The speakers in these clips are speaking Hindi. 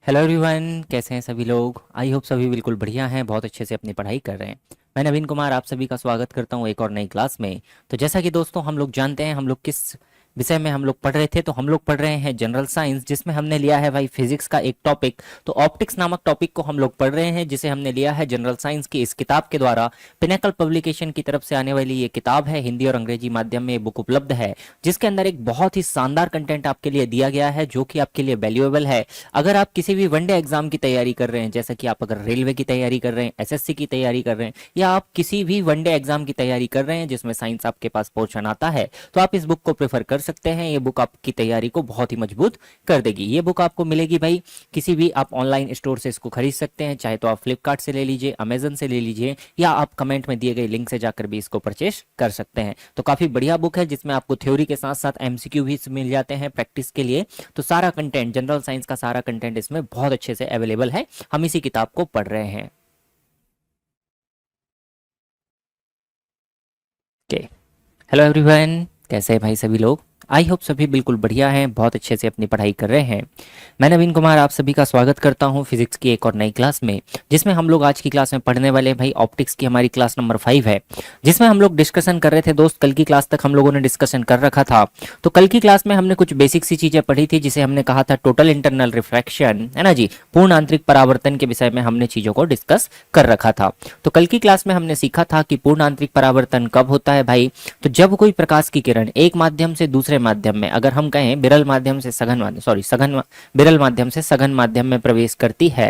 हेलो एवरीवन, कैसे हैं सभी लोग। आई होप सभी बिल्कुल बढ़िया हैं, बहुत अच्छे से अपनी पढ़ाई कर रहे हैं। मैं नवीन कुमार आप सभी का स्वागत करता हूं एक और नई क्लास में। तो जैसा कि दोस्तों हम लोग जानते हैं हम लोग किस विषय में हम लोग पढ़ रहे थे, तो हम लोग पढ़ रहे हैं जनरल साइंस, जिसमें हमने लिया है भाई फिजिक्स का एक टॉपिक। तो ऑप्टिक्स नामक टॉपिक को हम लोग पढ़ रहे हैं, जिसे हमने लिया है जनरल साइंस की इस किताब के द्वारा। पिनेकल पब्लिकेशन की तरफ से आने वाली ये किताब है, हिंदी और अंग्रेजी माध्यम में ये बुक उपलब्ध है, जिसके अंदर एक बहुत ही शानदार कंटेंट आपके लिए दिया गया है, जो कि आपके लिए वैल्यूएबल है। अगर आप किसी भी वनडे एग्जाम की तैयारी कर रहे हैं, जैसे कि आप अगर रेलवे की तैयारी कर रहे हैं, एसएससी की तैयारी कर रहे हैं, या आप किसी भी वनडे एग्जाम की तैयारी कर रहे हैं जिसमें साइंस आपके पास पोर्शन आता है, तो आप इस बुक को प्रेफर कर सकते हैं। ये बुक आपकी तैयारी को बहुत ही मजबूत कर देगी। ये बुक आपको मिलेगी भाई किसी भी आप ऑनलाइन स्टोर से इसको खरीद सकते हैं, चाहे तो आप फ्लिपकार्ट से ले लीजिए, अमेजन से ले लीजिए, या आप कमेंट में दिए गए लिंक से जाकर भी इसको परचेस कर सकते हैं। तो काफी बढ़िया बुक है, जिसमें आपको थ्योरी के साथ साथ एमसीक्यू भी मिल जाते हैं प्रैक्टिस के लिए। तो सारा कंटेंट, जनरल साइंस का सारा कंटेंट इसमें बहुत अच्छे से अवेलेबल है। हम इसी किताब को पढ़ रहे हैं। ओके, हेलो एवरीवन, कैसे हैं भाई सभी लोग। आई होप सभी बिल्कुल बढ़िया हैं, बहुत अच्छे से अपनी पढ़ाई कर रहे हैं। मैं नवीन कुमार आप सभी का स्वागत करता हूं फिजिक्स की एक और नई क्लास में, जिसमें हम लोग आज की क्लास में पढ़ने वाले हैं भाई ऑप्टिक्स की हमारी क्लास नंबर 5 है, जिसमें हम लोग डिस्कशन कर रहे थे दोस्त। कल की क्लास तक हम लोगों ने डिस्कशन कर रखा था। तो कल की क्लास में हमने कुछ बेसिक सी चीजें पढ़ी थी, जिसे हमने कहा था टोटल इंटरनल रिफ्रैक्शन, है ना जी, पूर्ण आंतरिक परावर्तन के विषय में हमने चीजों को डिस्कस कर रखा था। तो कल की क्लास में हमने सीखा था कि पूर्ण आंतरिक परावर्तन कब होता है भाई। तो जब कोई प्रकाश की किरण एक माध्यम से दूसरे माध्यम में, अगर हम कहें विरल माध्यम से सघन माध्यम, विरल माध्यम से सघन माध्यम में प्रवेश करती है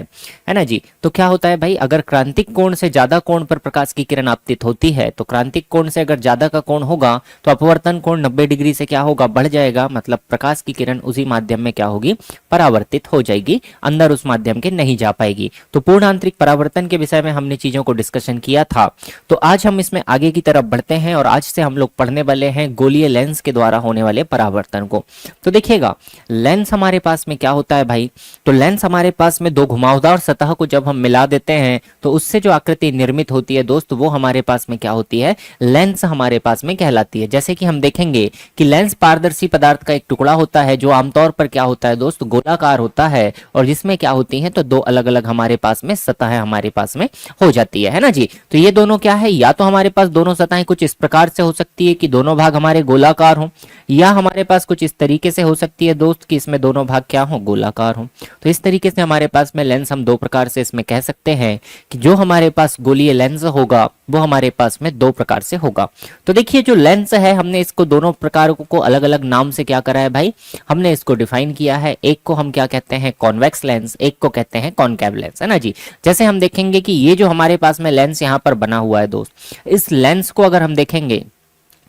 ना जी, तो क्या होता है भाई, अगर क्रांतिक कोण से ज्यादा कोण पर प्रकाश की किरण आपतित होती है, तो क्रांतिक कोण से अगर ज्यादा का कोण होगा तो अपवर्तन कोण 90 डिग्री से क्या होगा, बढ़ जाएगा। मतलब प्रकाश की किरण उसी माध्यम में क्या होगी, परावर्तित हो जाएगी, अंदर उस माध्यम के नहीं जा पाएगी। तो पूर्ण आंतरिक परावर्तन के विषय में हमने चीजों को डिस्कशन किया था। तो आज हम इसमें आगे की तरफ बढ़ते हैं, और आज से हम लोग पढ़ने वाले हैं गोलीय लेंस के द्वारा होने वाले परावर्तन को। तो देखिएगा, लेंस हमारे पास में क्या होता है भाई, तो लेंस हमारे पास में दो घुमावदार सतह को जब हम मिला देते हैं, तो उससे जो आकृति निर्मित होती है दोस्त, वो हमारे पास में क्या होती है, लेंस हमारे पास में कहलाती है। जैसे कि हम देखेंगे कि लेंस पारदर्शी पदार्थ का एक टुकड़ा होता है, जो आमतौर पर क्या होता है दोस्त, गोलाकार होता है, और जिसमें क्या होती है, तो दो अलग अलग हमारे पास में सतह हमारे पास में हो जाती है ना जी। तो ये दोनों क्या है, या तो हमारे पास दोनों सतहें कुछ इस प्रकार से हो सकती है कि दोनों भाग हमारे गोलाकार हों, या हमारे पास कुछ इस तरीके से हो सकती है दोस्त कि इसमें दोनों भाग क्या हो, गोलाकार हो। तो इस तरीके से हमारे पास में लेंस हम दो प्रकार से इसमें कह सकते हैं कि जो हमारे पास गोलीय लेंस होगा वो हमारे पास में दो प्रकार से होगा। तो देखिए, जो लेंस है हमने इसको दोनों प्रकार को अलग अलग नाम से क्या करा है भाई, हमने इसको डिफाइन किया है। एक को हम क्या कहते हैं, कॉन्वेक्स लेंस, एक को कहते हैं कॉनकेव लेंस, है ना जी। जैसे हम देखेंगे कि ये जो हमारे पास में लेंस यहाँ पर बना हुआ है दोस्त, इस लेंस को अगर हम देखेंगे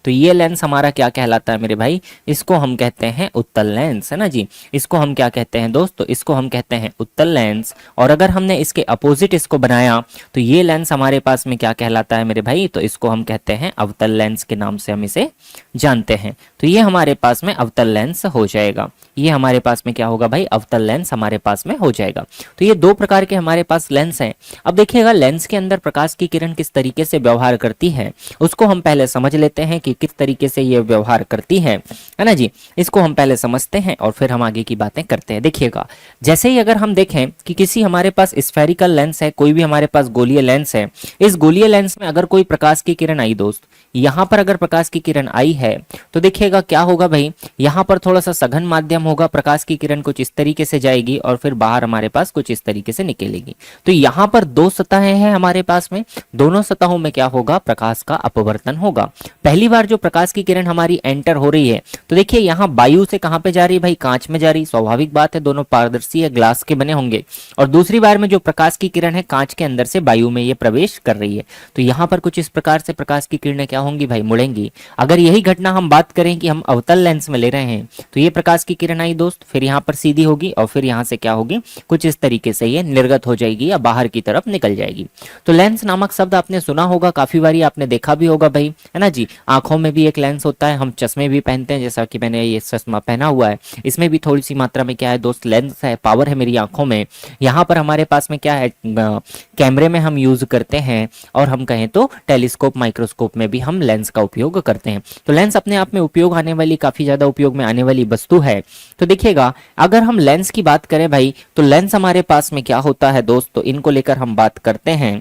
तो ये लेंस हमारा क्या कहलाता है मेरे भाई, इसको हम कहते हैं उत्तल लेंस, है ना जी। इसको हम क्या कहते हैं दोस्त, तो इसको हम कहते हैं उत्तल लेंस। और अगर हमने इसके अपोजिट इसको बनाया, तो ये लेंस हमारे पास में क्या कहलाता है मेरे भाई, तो इसको हम कहते हैं अवतल लेंस के नाम से हम इसे जानते हैं। तो ये हमारे पास में अवतल लेंस हो जाएगा। ये हमारे पास में क्या होगा भाई, अवतल लेंस हमारे पास में हो जाएगा। तो ये दो प्रकार के हमारे पास लेंस हैं। अब देखिएगा, लेंस के अंदर प्रकाश की किरण किस तरीके से व्यवहार करती है, उसको हम पहले समझ लेते हैं कि किस तरीके से ये व्यवहार करती है ना जी। इसको हम पहले समझते हैं और फिर हम आगे की बातें करते हैं। देखिएगा, जैसे ही अगर हम देखें कि किसी हमारे पास स्फेरिकल लेंस है, कोई भी हमारे पास गोलीय लेंस है, इस गोलीय लेंस में अगर कोई प्रकाश की किरण आई दोस्त, यहां पर अगर प्रकाश की किरण आई है, तो देखिएगा क्या होगा भाई, यहां पर थोड़ा सा सघन माध्यम होगा, प्रकाश की किरण कुछ इस तरीके से जाएगी और फिर बाहर हमारे पास कुछ इस तरीके से निकलेगी। तो यहां पर दो सतहें हैं हमारे पास में, दोनों सतहों में क्या होगा, प्रकाश का अपवर्तन होगा। पहली बार जो प्रकाश की किरण हमारी एंटर हो रही है, तो देखिए यहाँ वायु से कहां पे जा रही है भाई, कांच में जा रही। स्वाभाविक बात है, दोनों पारदर्शी है, ग्लास के बने होंगे। और दूसरी बार में जो प्रकाश की किरण है, कांच के अंदर से वायु में ये प्रवेश कर रही है। तो यहाँ पर कुछ इस प्रकार से प्रकाश की किरणें क्या होंगी भाई, मुड़ेंगी। अगर यही घटना हम बात करें कि हम अवतल लेंस में ले रहे हैं, तो ये प्रकाश की किरण आई दोस्त, फिर यहाँ पर सीधी होगी और फिर यहाँ से क्या होगी, कुछ इस तरीके से ये निर्गत हो जाएगी या बाहर की तरफ निकल जाएगी। तो लेंस नामक शब्द आपने सुना होगा, काफी बारी आपने देखा भी होगा भाई, है ना जी। आंखों में भी एक लेंस होता है, हम चश्मे भी पहनते हैं, जैसा कि मैंने ये चश्मा पहना हुआ है, इसमें भी थोड़ी सी मात्रा में क्या है दोस्त, लेंस है, पावर है मेरी आंखों में। यहाँ पर हमारे पास में क्या है, कैमरे में हम यूज करते हैं, और हम कहें तो टेलीस्कोप, माइक्रोस्कोप में भी हम हम लेंस का उपयोग करते हैं। तो लेंस अपने आप में उपयोग आने वाली, काफी ज्यादा उपयोग में आने वाली वस्तु है। तो देखिएगा, अगर हम लेंस की बात करें भाई, तो लेंस हमारे पास में क्या होता है दोस्त, तो इनको लेकर हम बात करते हैं,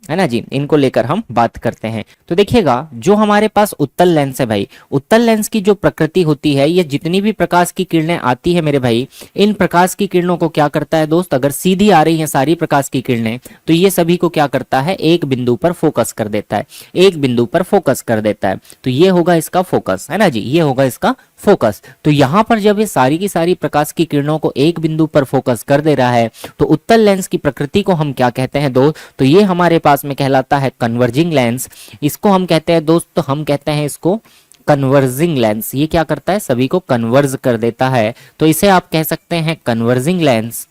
है ना जी, इनको लेकर हम बात करते हैं। तो देखिएगा, जो हमारे पास उत्तल लेंस है भाई, उत्तल लेंस की जो प्रकृति होती है, ये जितनी भी प्रकाश की किरणें आती है मेरे भाई, इन प्रकाश की किरणों को क्या करता है दोस्त, अगर सीधी आ रही हैं सारी प्रकाश की किरणें, तो ये सभी को क्या करता है, एक बिंदु पर फोकस कर देता है, एक बिंदु पर फोकस कर देता है। तो ये होगा इसका फोकस, है ना जी, ये होगा इसका फोकस। तो यहां पर जब ये सारी की सारी प्रकाश की किरणों को एक बिंदु पर फोकस कर दे रहा है, तो उत्तल लेंस की प्रकृति को हम क्या कहते हैं दोस्त, तो ये हमारे पास में कहलाता है कन्वर्जिंग लेंस। इसको हम कहते हैं दोस्त, तो हम कहते हैं इसको कन्वर्जिंग लेंस। ये क्या करता है, सभी को कन्वर्ज कर देता है, तो इसे आप कह सकते हैं कन्वर्जिंग लेंस,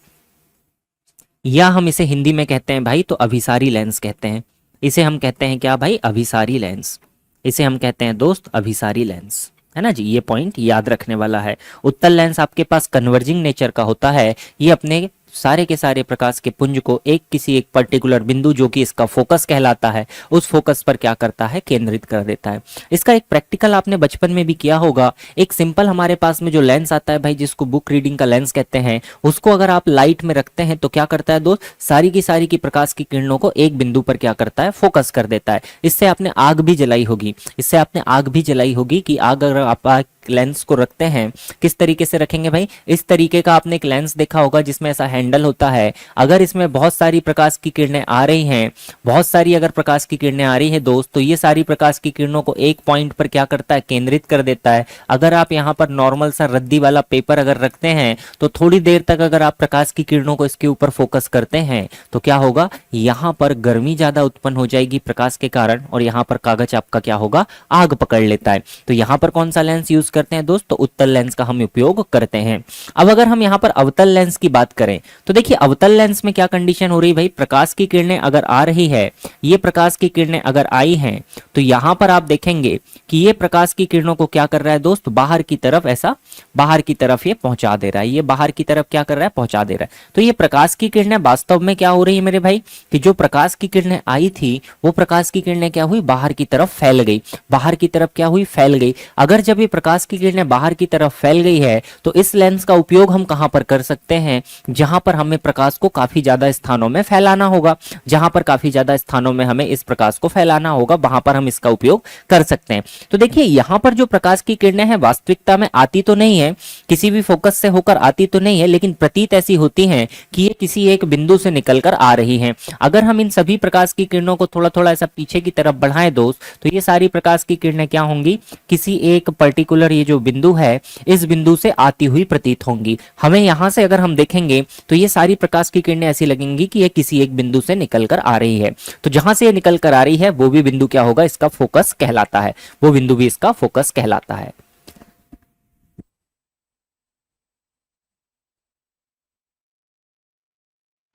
या हम इसे हिंदी में कहते हैं भाई तो अभिसारी लेंस कहते हैं। इसे हम कहते हैं क्या भाई, अभिसारी लेंस। इसे हम कहते हैं दोस्त अभिसारी लेंस, है ना जी, ये पॉइंट याद रखने वाला है। उत्तल लेंस आपके पास कन्वर्जिंग नेचर का होता है, ये अपने सारे के सारे प्रकाश के पुंज को एक किसी एक पर्टिकुलर बिंदु, जो कि इसका फोकस कहलाता है, उस फोकस पर क्या करता है, केंद्रित कर देता है। इसका एक प्रैक्टिकल आपने बचपन में भी किया होगा। एक सिंपल हमारे पास में जो लेंस आता है भाई, जिसको बुक रीडिंग का लेंस कहते हैं, उसको अगर आप लाइट में रखते हैं तो क्या करता है दोस्त, सारी की प्रकाश की किरणों को एक बिंदु पर क्या करता है, फोकस कर देता है। इससे आपने आग भी जलाई होगी, इससे आपने आग भी जलाई होगी कि आग अगर आप लेंस को रखते हैं, किस तरीके से रखेंगे भाई, इस तरीके का आपने एक लेंस देखा होगा जिसमें ऐसा हैंडल होता है। अगर इसमें बहुत सारी प्रकाश की किरणें आ रही हैं, बहुत सारी अगर प्रकाश की किरणें आ रही हैं दोस्त, तो ये सारी प्रकाश की किरणों को एक पॉइंट पर क्या करता है, केंद्रित कर देता है। अगर आप यहाँ पर नॉर्मल सा रद्दी वाला पेपर अगर रखते हैं, तो थोड़ी देर तक अगर आप प्रकाश की किरणों को इसके ऊपर फोकस करते हैं, तो क्या होगा, यहाँ पर गर्मी ज्यादा उत्पन्न हो जाएगी प्रकाश के कारण, और यहाँ पर कागज आपका क्या होगा, आग पकड़ लेता है। तो यहाँ पर कौन सा लेंस यूज करते हैं दोस्त, तो उत्तल लेंस का हम उपयोग करते हैं। अब अगर हम यहाँ पर अवतल लेंस की बात करें, तो देखिए अवतल लेंस में क्या कंडीशन हो रही है भाई, प्रकाश की किरणें अगर आ रही है, ये प्रकाश की किरणें अगर आई हैं, तो यहाँ पर आप देखेंगे कि ये प्रकाश की किरणों को क्या कर रहा है दोस्त, बाहर की तरफ, ऐसा बाहर की तरफ ये पहुंचा दे रहा है, ये बाहर की तरफ क्या कर रहा है, पहुंचा दे रहा है। तो ये प्रकाश की किरणें वास्तव में क्या हो रही है मेरे भाई, कि जो प्रकाश की किरणें आई थी, वो प्रकाश की किरणें क्या हुई, बाहर की तरफ फैल गई, बाहर की तरफ क्या हुई, फैल गई। अगर जब ये प्रकाश की किरणें बाहर की तरफ फैल गई है, तो इस लेंस का उपयोग हम कहां पर कर सकते हैं, जहां पर हमें प्रकाश को काफी ज्यादा स्थानों में फैलाना होगा, जहां पर काफी ज्यादा स्थानों में हमें इस प्रकाश को फैलाना होगा, वहां पर हम इसका उपयोग कर सकते हैं। तो देखिए यहां पर जो प्रकाश की किरणें हैं, वास्तविकता में आती तो नहीं है, किसी भी फोकस से होकर आती तो नहीं है, लेकिन प्रतीत ऐसी होती हैं कि ये किसी एक बिंदु से निकलकर आ रही हैं। अगर हम इन सभी प्रकाश की किरणों को थोड़ा थोड़ा ऐसा पीछे की तरफ बढ़ाएं दोस्त, तो ये सारी प्रकाश की किरणें क्या होंगी, किसी एक पर्टिकुलर ये जो बिंदु है, इस बिंदु से आती हुई प्रतीत होंगी। हमें यहां से अगर हम देखेंगे, तो ये सारी प्रकाश की किरणें ऐसी लगेंगी कि ये किसी एक बिंदु से निकलकर आ रही है। तो जहां से ये निकलकर आ रही है, वो भी बिंदु क्या होगा, इसका फोकस कहलाता है, वो बिंदु भी इसका फोकस कहलाता है।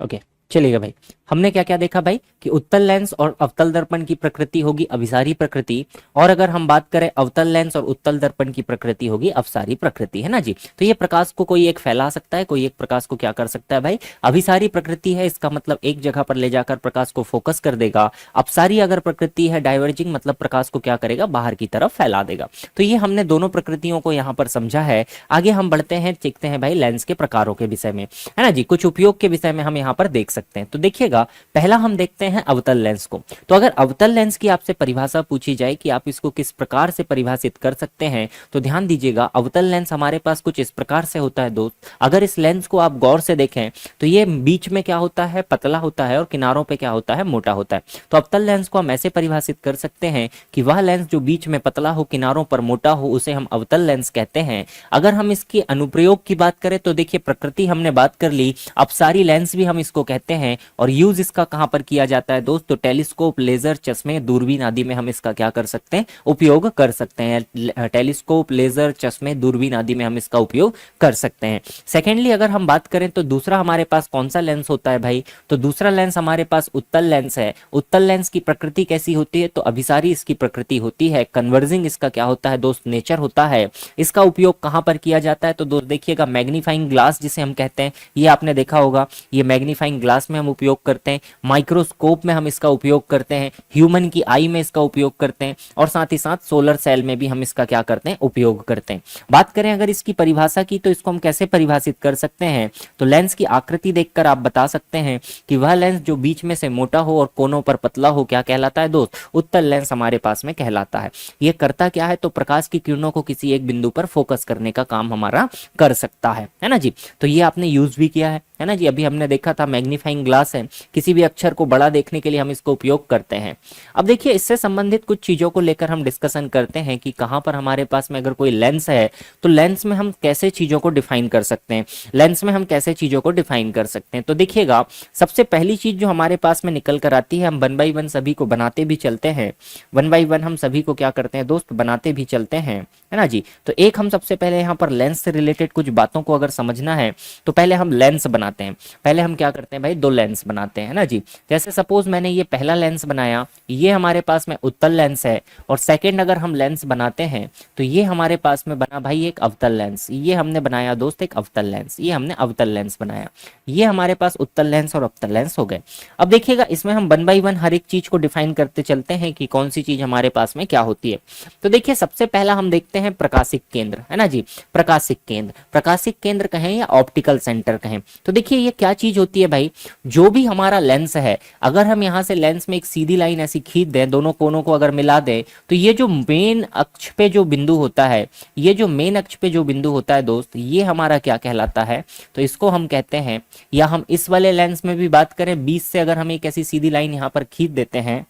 ओके, चलिएगा भाई, हमने क्या क्या देखा भाई, कि उत्तल लेंस और अवतल दर्पण की प्रकृति होगी अभिसारी प्रकृति, और अगर हम बात करें अवतल लेंस और उत्तल दर्पण की प्रकृति होगी अपसारी प्रकृति, है ना जी। तो ये प्रकाश को कोई एक फैला सकता है, कोई एक प्रकाश को क्या कर सकता है भाई, अभिसारी प्रकृति है, इसका मतलब एक जगह पर ले जाकर प्रकाश को फोकस कर देगा। अपसारी अगर प्रकृति है, डाइवर्जिंग, मतलब प्रकाश को क्या करेगा, बाहर की तरफ फैला देगा। तो ये हमने दोनों प्रकृतियों को यहाँ पर समझा है। आगे हम बढ़ते हैं, देखते हैं भाई लेंस के प्रकारों के विषय में, है ना जी, कुछ उपयोग के विषय में हम यहाँ पर देख सकते हैं। तो देखिएगा, पहला हम देखते हैं अवतल लेंस को। तो अगर अवतल लेंस की आपसे परिभाषा पूछी जाए कि आप इसको किस प्रकार से परिभाषित कर सकते हैं, तो ध्यान दीजिएगा, अवतल लेंस हमारे पास कुछ इस प्रकार से होता है दोस्त। अगर इस लेंस को आप गौर से देखें, तो ये बीच में क्या होता है, पतला होता है, और किनारों पे क्या होता है, मोटा होता है। तो अवतल लेंस को हम ऐसे परिभाषित कर सकते हैं कि वह लेंस जो बीच में पतला हो, किनारों पर मोटा हो, उसे हम अवतल लेंस कहते हैं। अगर हम इसके अनुप्रयोग की बात करें, तो देखिए प्रकृति हमने बात कर ली, अपसारी लेंस भी हम इसको कहते हैं, और यूज इसका कहां पर किया जाता है दोस्त, तो टेलीस्कोप, लेजर, चश्मे, दूरबीन आदि में हम इसका क्या कर सकते हैं, उपयोग कर सकते हैं। टेलीस्कोप, लेजर, चश्मे, दूरबीन आदि में हम इसका उपयोग कर सकते हैं। सेकेंडली अगर हम बात करें, तो दूसरा हमारे पास कौन सा लेंस होता है भाई, तो दूसरा लेंस हमारे पास उत्तल लेंस है। उत्तल लेंस की प्रकृति कैसी होती है, तो अभिसारी इसकी प्रकृति होती है, कन्वर्जिंग इसका क्या होता है दोस्त, नेचर होता है। इसका उपयोग कहां पर किया जाता है, तो दोस्त देखिएगा, मैग्नीफाइंग ग्लास जिसे हम कहते हैं, ये आपने देखा होगा, ये मैग्नीफाइंग ग्लास पास में हम उपयोग करते हैं, माइक्रोस्कोप में हम इसका उपयोग करते हैं, ह्यूमन की आई में इसका उपयोग करते हैं, और साथ ही साथ सोलर सेल में भी हम इसका क्या करते हैं, उपयोग करते हैं। बात करें अगर इसकी परिभाषा की, तो इसको हम कैसे परिभाषित कर सकते हैं, तो लेंस की आकृति देखकर आप बता सकते हैं कि वह लेंस जो बीच में से मोटा हो और कोनों पर पतला हो क्या कहलाता है दोस्त, उत्तल लेंस हमारे पास में कहलाता है। ये करता क्या है, तो प्रकाश की किरणों को किसी एक बिंदु पर फोकस करने का काम हमारा कर सकता है ना जी। तो ये आपने यूज भी किया है ना जी। अभी हमने देखा था मैग्नीफाइंग ग्लास है, किसी भी अक्षर को बड़ा देखने के लिए हम इसको उपयोग करते हैं। अब देखिए इससे संबंधित कुछ चीजों को लेकर हम डिस्कशन करते हैं कि कहां पर हमारे पास में अगर कोई लेंस है तो लेंस में हम कैसे चीजों को डिफाइन कर सकते हैं, लेंस में हम कैसे चीजों को डिफाइन कर सकते हैं। तो देखिएगा सबसे पहली चीज जो हमारे पास में निकल कर आती है, हम 1 बाई 1 सभी को बनाते भी चलते हैं, 1 बाई 1 हम सभी को क्या करते हैं दोस्त, बनाते भी चलते हैं, है ना जी। तो एक हम सबसे पहले यहाँ पर लेंस से रिलेटेड कुछ बातों को अगर समझना है तो पहले हम लेंस बनाते हैं। पहले हम क्या करते हैं भाई, 2 लेंस बनाते हैं ना जी। जैसे सपोज मैंने ये पहला लेंस बनाया, ये हमारे पास में उत्तल लेंस है, और सेकंड अगर हम लेंस बनाते हैं तो ये हमारे पास में बना भाई एक अवतल लेंस। ये हमने बनाया दोस्त एक अवतल लेंस, ये हमने अवतल लेंस बनाया। ये हमारे पास उत्तल लेंस और अवतल लेंस हो गए। अब देखिएगा इसमें हम 1 बाई 1 हर एक चीज को डिफाइन करते चलते हैं कि कौन सी चीज हमारे पास में क्या होती है। तो देखिए सबसे पहला हम देखते हैं प्रकाशिक केंद्र, है ना जी। प्रकाशिक केंद्र, प्रकाशिक केंद्र कहें या ऑप्टिकल सेंटर कहें, तो देखिए ये क्या चीज होती है भाई, जो भी हमारा लेंस है, अगर हम यहां से लेंस में एक सीधी लाइन ऐसी खींच दें, दोनों कोनों को अगर मिला दें, तो ये जो मेन अक्ष पे जो बिंदु होता है, ये जो मेन अक्ष पे जो बिंदु होता है दोस्त, ये हमारा क्या कहलाता है, तो इसको हम कहते हैं, या हम इस वाले लेंस में भी बात करें, बीच से अगर हम एक ऐसी सीधी लाइन यहां पर खींच देते हैं,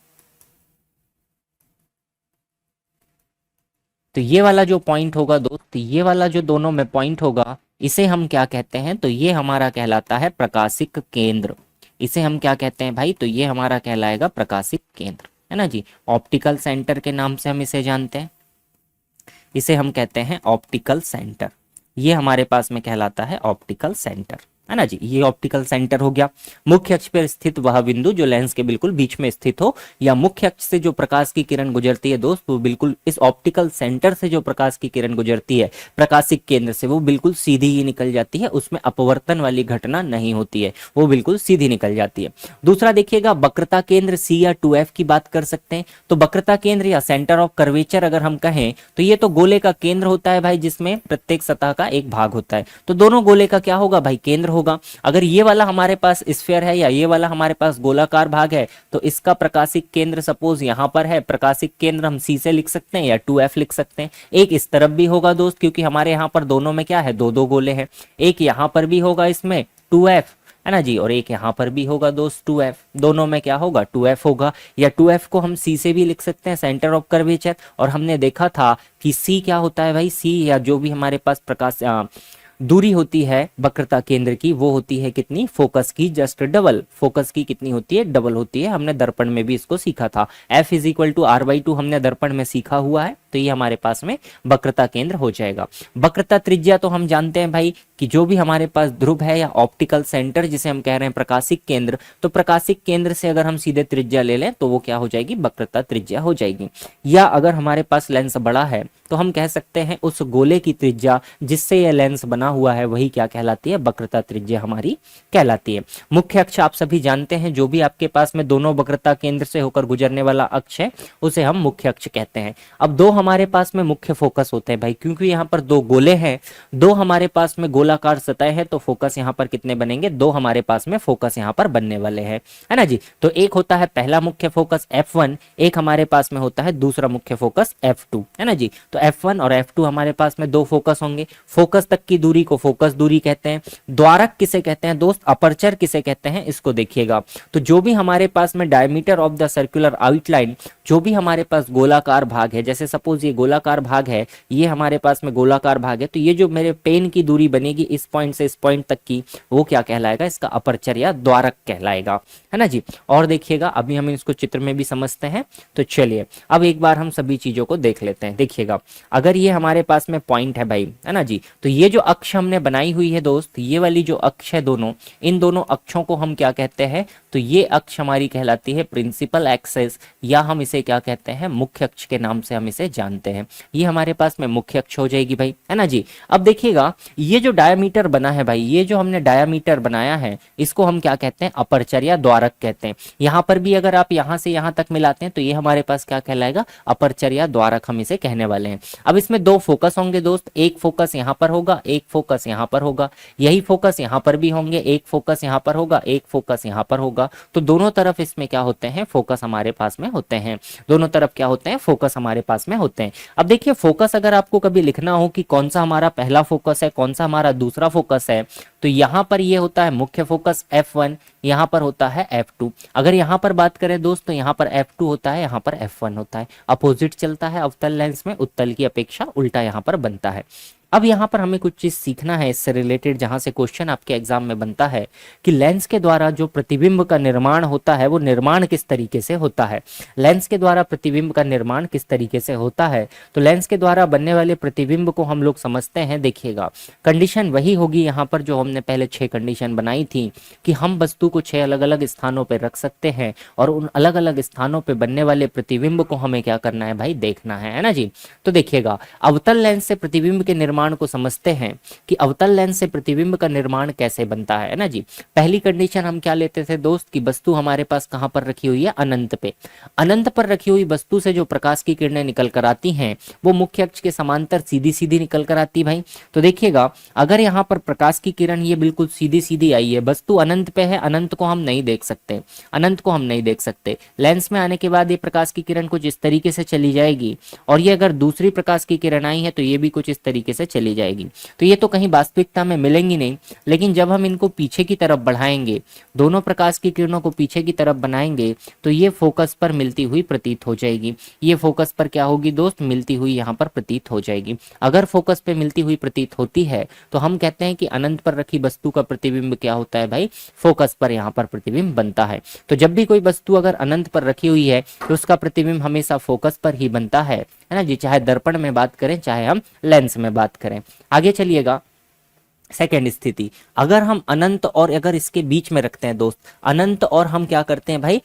तो ये वाला जो पॉइंट होगा दोस्त, ये वाला जो दोनों में पॉइंट होगा, इसे हम क्या कहते हैं, तो ये हमारा कहलाता है प्रकाशिक केंद्र। इसे हम क्या कहते हैं भाई, तो ये हमारा कहलाएगा प्रकाशिक केंद्र, है ना जी। ऑप्टिकल सेंटर के नाम से हम इसे जानते हैं, इसे हम कहते हैं ऑप्टिकल सेंटर। ये हमारे पास में कहलाता है ऑप्टिकल सेंटर, है ना जी। ये ऑप्टिकल सेंटर हो गया। मुख्य अक्ष पर स्थित वह बिंदु जो लेंस के बिल्कुल बीच में स्थित हो, या मुख्य अक्ष से जो प्रकाश की किरण गुजरती है दोस्त, वो बिल्कुल इस ऑप्टिकल सेंटर से जो प्रकाश की किरण गुजरती है प्रकाशिक केंद्र से, वो बिल्कुल सीधी ही निकल जाती है, उसमें अपवर्तन वाली घटना नहीं होती है, वो बिल्कुल सीधी निकल जाती है। दूसरा देखिएगा वक्रता केंद्र C या 2F की बात कर सकते हैं। तो वक्रता केंद्र या सेंटर ऑफ कर्वेचर अगर हम कहें, तो ये तो गोले का केंद्र होता है भाई, जिसमें प्रत्येक सतह का एक भाग होता है। तो दोनों गोले का क्या होगा भाई, केंद्र होगा। अगर ये वाला हमारे पास स्फीयर है या ये वाला हमारे पास गोलाकार भाग है, तो इसका प्रकाशिक केंद्र सपोज यहां पर है, प्रकाशिक केंद्र हम C से लिख सकते हैं या 2F लिख सकते हैं। एक इस तरफ भी होगा दोस्त, क्योंकि हमारे यहाँ पर दोनों में क्या है, 2-2 गोले हैं। एक यहाँ पर भी होगा इसमें 2F, है ना जी, और एक यहाँ पर भी होगा दोस्त 2F। दोनों में क्या होगा, 2F होगा। या 2F को हम C से भी लिख सकते हैं, सेंटर ऑफ कर्वेचर। और हमने देखा था कि C क्या होता है भाई, C या जो भी हमारे पास प्रकाश दूरी होती है वक्रता केंद्र की, वो होती है कितनी, फोकस की जस्ट डबल। फोकस की कितनी होती है, डबल होती है। हमने दर्पण में भी इसको सीखा था, F is equal to R/2 हमने दर्पण में सीखा हुआ है। तो ये हमारे पास में वक्रता केंद्र हो जाएगा। वक्रता त्रिज्या तो हम जानते हैं भाई कि जो भी हमारे पास ध्रुव है या ऑप्टिकल सेंटर जिसे हम कह रहे हैं प्रकाशिक केंद्र, तो प्रकाशिक केंद्र से अगर हम सीधे त्रिज्या ले लें तो वो क्या हो जाएगी, वक्रता त्रिज्या हो जाएगी। या अगर हमारे पास लेंस बड़ा है तो हम कह सकते हैं उस गोले की त्रिज्या जिससे यह लेंस बना हुआ है वही क्या कहलाती है, वक्रता त्रिज्या हमारी कहलाती है। मुख्य अक्ष आप सभी जानते हैं, जो भी आपके पास में दोनों वक्रता केंद्र से होकर गुजरने वाला अक्ष है उसे हम मुख्य अक्ष कहते हैं। अब दो हमारे पास में मुख्य फोकस होते हैं भाई, क्योंकि यहाँ पर 2 गोले हैं, 2 हमारे पास में गोलाकार सतह है, तो फोकस यहाँ पर कितने बनेंगे, 2 हमारे पास में फोकस यहाँ पर बनने वाले हैं, है ना जी। तो एक होता है पहला मुख्य फोकस F1, एक हमारे पास में होता है दूसरा मुख्य फोकस F2, है ना जी। तो F1 और F2 हमारे पास में 2 फोकस होंगे। फोकस तक की दूरी को फोकस दूरी कहते हैं। द्वारक किसे कहते हैं दोस्त, अपर्चर किसे कहते हैं, इसको देखिएगा। तो जो भी हमारे पास में diameter of the circular outline, जो भी हमारे पास गोलाकार भाग है, जैसे सपोज ये गोलाकार भाग है, ये हमारे पास में गोलाकार भाग है, तो ये जो मेरे पेन की दूरी बनेगी इस पॉइंट से इस पॉइंट तक की, वो क्या कहलाएगा, इसका अपर्चर या द्वारक कहलाएगा, है ना जी। और देखिएगा अभी हम इसको चित्र में भी समझते हैं। तो चलिए अब एक बार हम सभी चीजों को देख लेते हैं। देखिएगा अगर ये हमारे पास में पॉइंट है भाई, है ना जी, तो ये जो अक्ष हमने बनाई हुई है दोस्त, ये वाली जो अक्ष है दोनों, इन दोनों अक्षों को हम क्या कहते हैं, तो ये अक्ष हमारी कहलाती है प्रिंसिपल एक्सिस, या हम इसे क्या कहते हैं, मुख्य अक्ष के नाम से हम इसे जानते हैं। ये हमारे पास में मुख्य अक्ष हो जाएगी भाई, है ना जी। अब देखिएगा ये जो डायामीटर बना है भाई, ये जो हमने डायामीटर बनाया है इसको हम क्या कहते हैं, अपर्चर या द्वारक कहते हैं। यहां पर भी अगर आप यहां से यहां तक मिलाते हैं तो ये हमारे पास क्या कहलाएगा, अपर्चर या द्वारक हम इसे कहने वाले हैं। अब इसमें दो फोकस होंगे दोस्त, एक फोकस यहां पर होगा, एक फोकस यहां पर होगा, यही फोकस यहां पर भी होंगे, एक फोकस यहां पर होगा, एक फोकस यहां पर होगा। तो दोनों तरफ इसमें क्या होते हैं, फोकस हमारे पास में होते हैं, दोनों तरफ क्या होते हैं, फोकस हमारे पास में होते हैं। अब देखिए फोकस अगर आपको कभी लिखना हो कि कौन सा हमारा पहला फोकस है, कौन सा हमारा दूसरा फोकस है, तो यहां पर ये होता है मुख्य फोकस F1, यहां पर होता है F2। अगर यहां पर बात करें दोस्त तो यहां पर F2 होता है, यहां पर F1 होता है। अपोजिट चलता है अवतल लेंस में, उत्तल की अपेक्षा उल्टा यहां पर बनता है। अब यहाँ पर हमें कुछ चीज सीखना है इससे रिलेटेड, जहां से क्वेश्चन आपके एग्जाम में बनता है कि लेंस के द्वारा जो प्रतिबिंब का निर्माण होता है वो निर्माण किस तरीके से होता है। लेंस के द्वारा प्रतिबिंब का निर्माण किस तरीके से होता है, तो लेंस के द्वारा बनने वाले प्रतिबिंब को हम लोग समझते हैं। देखिएगा कंडीशन वही होगी यहाँ पर जो हमने पहले 6 कंडीशन बनाई थी कि हम वस्तु को 6 अलग अलग स्थानों पर रख सकते हैं और उन अलग अलग स्थानों पर बनने वाले प्रतिबिंब को हमें क्या करना है भाई, देखना है ना जी। तो देखिएगा अवतल लेंस से प्रतिबिंब के निर्माण को समझते हैं कि अवतल लेंस से प्रतिबिंब का निर्माण कैसे बनता है ना जी। पहली कंडीशन हम क्या लेते थे दोस्त कि वस्तु हमारे पास कहां पर रखी हुई है, अनंत पे। अनंत पर रखी हुई वस्तु से जो प्रकाश की किरणें निकल कर आती हैं वो मुख्य अक्ष के समांतर सीधी सीधी निकल कर आती भाई। तो देखिएगा अगर यहाँ पर प्रकाश की किरण ये बिल्कुल सीधी सीधी आई है, वस्तु अनंत पे है, अनंत को हम नहीं देख सकते, अनंत को हम नहीं देख सकते। लेंस में आने के बाद ये प्रकाश की किरण कुछ इस तरीके से चली जाएगी और ये अगर दूसरी प्रकाश की किरण आई है तो ये भी कुछ इस तरीके से चली जाएगी। तो ये तो कहीं वास्तविकता में मिलेंगी नहीं, लेकिन जब हम इनको पीछे की तरफ बढ़ाएंगे, दोनों प्रकाश की किरणों को पीछे की तरफ बनाएंगे तो ये फोकस पर मिलती हुई प्रतीत हो जाएगी। ये फोकस पर क्या होगी दोस्त, मिलती हुई यहाँ पर प्रतीत हो जाएगी। अगर फोकस पे मिलती हुई प्रतीत होती है तो हम कहते हैं कि अनंत पर रखी वस्तु का प्रतिबिंब क्या होता है भाई, फोकस पर यहाँ पर प्रतिबिंब बनता है। तो जब भी कोई वस्तु अगर अनंत पर रखी हुई है तो उसका प्रतिबिंब हमेशा फोकस पर ही बनता है ना जी, चाहे दर्पण में बात करें चाहे हम लेंस में बात करें। आगे चलिएगा सेकेंड स्थिति, अगर हम अनंत और अगर इसके बीच में रखते हैं दोस्त, अनंत और हम क्या करते हैं भाई,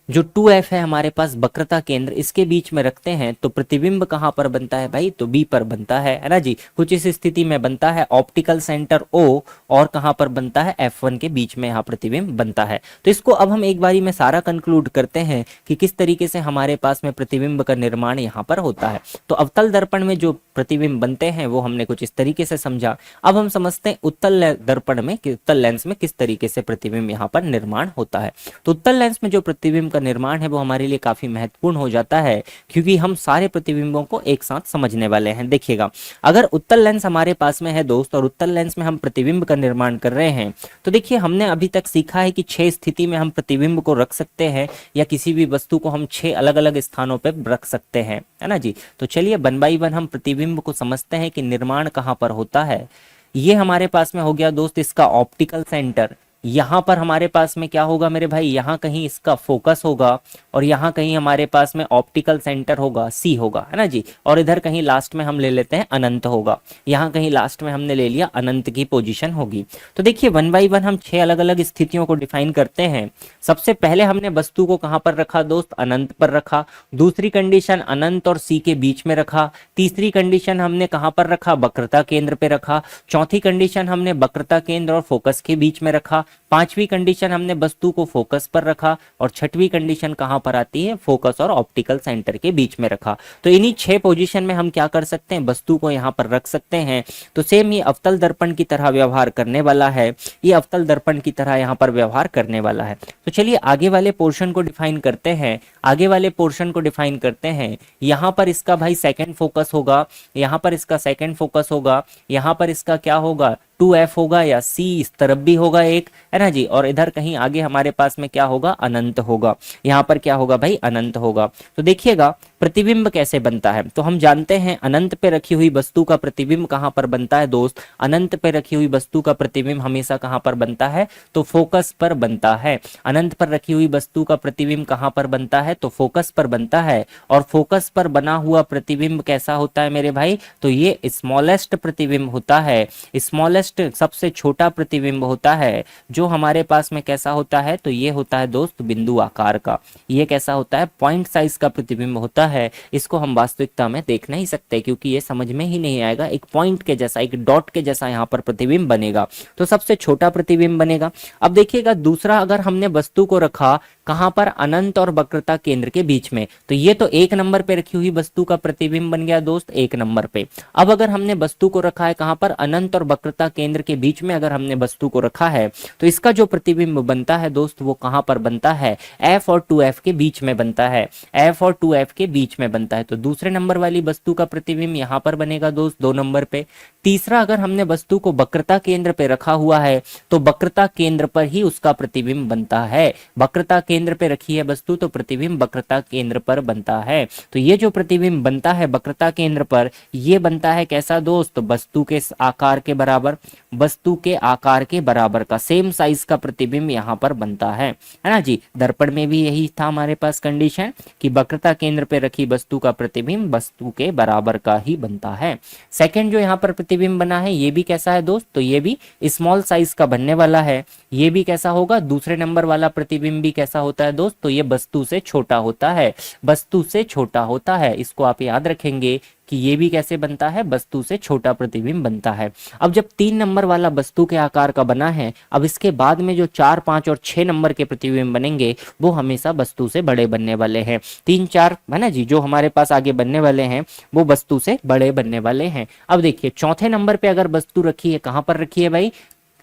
जो 2F है हमारे पास वक्रता केंद्र, इसके बीच में रखते हैं तो प्रतिबिंब कहां पर बनता है भाई, तो बी पर बनता है ना जी। कुछ इस स्थिति में बनता है ऑप्टिकल सेंटर O और कहां पर बनता है F1 के बीच में यहाँ प्रतिबिंब बनता है। तो इसको अब हम एक बारी में सारा कंक्लूड करते हैं कि किस तरीके से हमारे पास में प्रतिबिंब का निर्माण यहाँ पर होता है। तो अवतल दर्पण में जो प्रतिबिंब बनते हैं वो हमने कुछ इस तरीके से समझा। अब हम समझते हैं उत्तल दर्पण में, उत्तल लेंस में किस तरीके से प्रतिबिंब यहाँ पर निर्माण होता है। तो उत्तल लेंस में जो प्रतिबिंब निर्माण है वो हमारे लिए काफी महत्वपूर्ण हो जाता है क्योंकि हम सारे प्रतिबिंबों को एक साथ समझने वाले हैं। देखिएगा अगर उत्तल लेंस हमारे पास में है दोस्त और उत्तल लेंस में हम प्रतिबिंब का निर्माण कर रहे हैं तो देखिए हमने अभी तक सीखा है कि 6 स्थिति में हम प्रतिबिंब को रख सकते हैं या किसी भी वस्तु को हम 6 अलग अलग स्थानों पर रख सकते हैं, है ना जी। तो चलिए 1 बाय 1 हम प्रतिबिंब को समझते हैं कि निर्माण कहां पर होता है। ये हमारे पास में हो गया दोस्त इसका ऑप्टिकल सेंटर। यहाँ पर हमारे पास में क्या होगा मेरे भाई, यहाँ कहीं इसका फोकस होगा और यहाँ कहीं हमारे पास में ऑप्टिकल सेंटर होगा, सी होगा, है ना जी। और इधर कहीं लास्ट में हम ले लेते हैं अनंत होगा, यहाँ कहीं लास्ट में हमने ले लिया अनंत की पोजीशन होगी। तो देखिए 1 बाय 1 हम 6 अलग अलग स्थितियों को डिफाइन करते हैं। सबसे पहले हमने वस्तु को कहाँ पर रखा दोस्त, अनंत पर रखा। दूसरी कंडीशन अनंत और सी के बीच में रखा। तीसरी कंडीशन हमने कहाँ पर रखा, वक्रता केंद्र पे रखा। चौथी कंडीशन हमने वक्रता केंद्र और फोकस के बीच में रखा। पांचवी कंडीशन हमने वस्तु को फोकस पर रखा और छठवीं कंडीशन कहां पर आती है, फोकस और ऑप्टिकल सेंटर के बीच में रखा। तो इन्हीं 6 पोजीशन में हम क्या कर सकते हैं, वस्तु को यहां पर रख सकते हैं। तो सेम ये अवतल दर्पण की तरह व्यवहार करने वाला है, ये अवतल दर्पण की तरह यहां पर व्यवहार करने वाला है। तो चलिए आगे वाले पोर्शन को डिफाइन करते हैं। आगे वाले पोर्शन को डिफाइन करते हैं। यहां पर इसका भाई सेकंड फोकस होगा, यहां पर इसका सेकंड फोकस होगा, यहां पर इसका क्या होगा 2F होगा या C इस तरफ भी होगा एक, है ना जी। और इधर कहीं आगे हमारे पास में क्या होगा, अनंत होगा। यहाँ पर क्या होगा भाई, अनंत होगा। तो देखिएगा प्रतिबिंब कैसे बनता है? तो हम जानते हैं अनंत पे रखी हुई वस्तु का प्रतिबिंब कहाँ पर बनता है दोस्त? अनंत पे रखी हुई वस्तु का प्रतिबिंब हमेशा कहाँ पर बनता है? तो फोकस पर बनता है। अनंत पर रखी हुई वस्तु का प्रतिबिंब कहाँ पर बनता है? तो फोकस पर बनता है। और फोकस पर बना हुआ प्रतिबिंब कैसा होता है मेरे भाई? तो ये स्मॉलेस्ट प्रतिबिंब होता है। स्मॉलेस्ट सबसे छोटा प्रतिबिंब होता है जो हमारे पास में कैसा होता है? तो ये होता है दोस्त बिंदु आकार का। ये कैसा होता है? पॉइंट साइज का प्रतिबिंब होता है। इसको हम वास्तविकता में देख नहीं सकते क्योंकि ये समझ में ही नहीं आएगा। एक पॉइंट के जैसा, एक डॉट के जैसा यहाँ पर प्रतिबिंब बनेगा, तो सबसे छोटा प्रतिबिंब बनेगा। अब देखिएगा दूसरा, अगर हमने वस्तु को रखा कहां पर? अनंत और वक्रता केंद्र के बीच में, तो ये तो 1 नंबर पे रखी हुई वस्तु का प्रतिबिंब बन गया दोस्त 1 नंबर पे। अब अगर हमने वस्तु को रखा है कहां पर? अनंत और वक्रता केंद्र के बीच में अगर हमने वस्तु को रखा है तो इसका जो प्रतिबिंब बनता है दोस्त वो कहां पर बनता है? F और 2F के बीच में बनता है। F और 2F के बीच में बनता है। तो दूसरे नंबर वाली वस्तु का प्रतिबिंब यहां पर बनेगा दोस्त 2 नंबर पे। तीसरा, अगर हमने वस्तु को वक्रता केंद्र पे रखा हुआ है तो वक्रता केंद्र पर ही उसका प्रतिबिंब बनता है। वक्रता केंद्र पे रखी है वस्तु तो प्रतिबिंब वक्रता केंद्र पर बनता है। तो ये जो प्रतिबिंब बनता है वक्रता केंद्र पर, ये बनता है कैसा दोस्त? वस्तु के आकार के बराबर। वस्तु के आकार के बराबर का, सेम साइज का प्रतिबिंब यहाँ पर बनता है ना जी। दर्पण में भी यही था हमारे पास कंडीशन कि वक्रता केंद्र पे रखी वस्तु का प्रतिबिंब वस्तु के बराबर का ही बनता है। सेकंड जो यहाँ पर प्रतिबिंब बना है ये भी कैसा है दोस्त? तो ये भी स्मॉल साइज का बनने वाला है। ये भी कैसा होगा? दूसरे नंबर वाला प्रतिबिंब भी कैसा होता है दोस्त? तो ये वस्तु से छोटा होता है। वस्तु से छोटा होता है, इसको आप याद रखेंगे कि ये भी कैसे बनता है? वस्तु से छोटा प्रतिबिंब बनता है। अब जब 3 नंबर वाला वस्तु के आकार का बना है, अब इसके बाद में जो 4, 5 और 6 नंबर के प्रतिबिंब बनेंगे वो हमेशा वस्तु से बड़े बनने वाले हैं। 3, 4 है ना जी, जो हमारे पास आगे बनने वाले हैं वो वस्तु से बड़े बनने वाले हैं। अब देखिए चौथे नंबर पे अगर वस्तु रखी है, कहां पर रखी है भाई?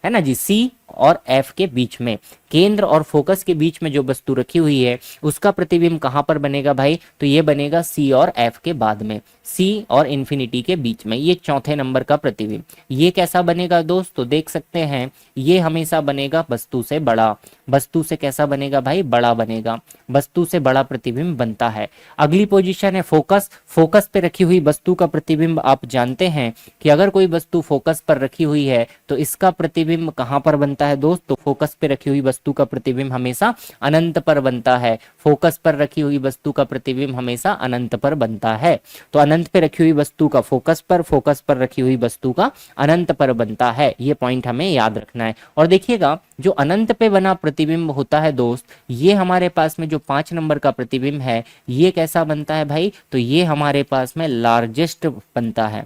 है ना जी, सी और एफ के बीच में, केंद्र और फोकस के बीच में जो वस्तु रखी हुई है उसका प्रतिबिंब कहां पर बनेगा भाई? तो ये बनेगा सी और एफ के बाद में, सी और इंफिनिटी के बीच में, ये चौथे नंबर का प्रतिबिंब। ये कैसा बनेगा दोस्त? तो देख सकते हैं ये हमेशा बनेगा वस्तु से बड़ा। वस्तु से कैसा बनेगा भाई? बड़ा बनेगा। वस्तु से बड़ा प्रतिबिंब बनता है। अगली पोजीशन है फोकस। फोकस पे रखी हुई वस्तु का प्रतिबिंब आप जानते हैं कि अगर कोई वस्तु फोकस पर रखी हुई है तो इसका प्रतिबिंब कहां पर बनता है दोस्त? तो फोकस पे रखी हुई वस्तु का प्रतिबिंब हमेशा अनंत पर बनता है। फोकस पर रखी हुई वस्तु का प्रतिबिंब हमेशा अनंत पर बनता है। तो अनंत पे रखी हुई वस्तु का फोकस पर रखी हुई वस्तु का अनंत पर बनता है। ये पॉइंट हमें याद रखना है। और देखिएगा जो अनंत पे बना प्रतिबिंब होता है दोस्त, ये हमारे पास में जो 5 नंबर का प्रतिबिंब है ये कैसा बनता है भाई? तो ये हमारे पास में लार्जेस्ट बनता है।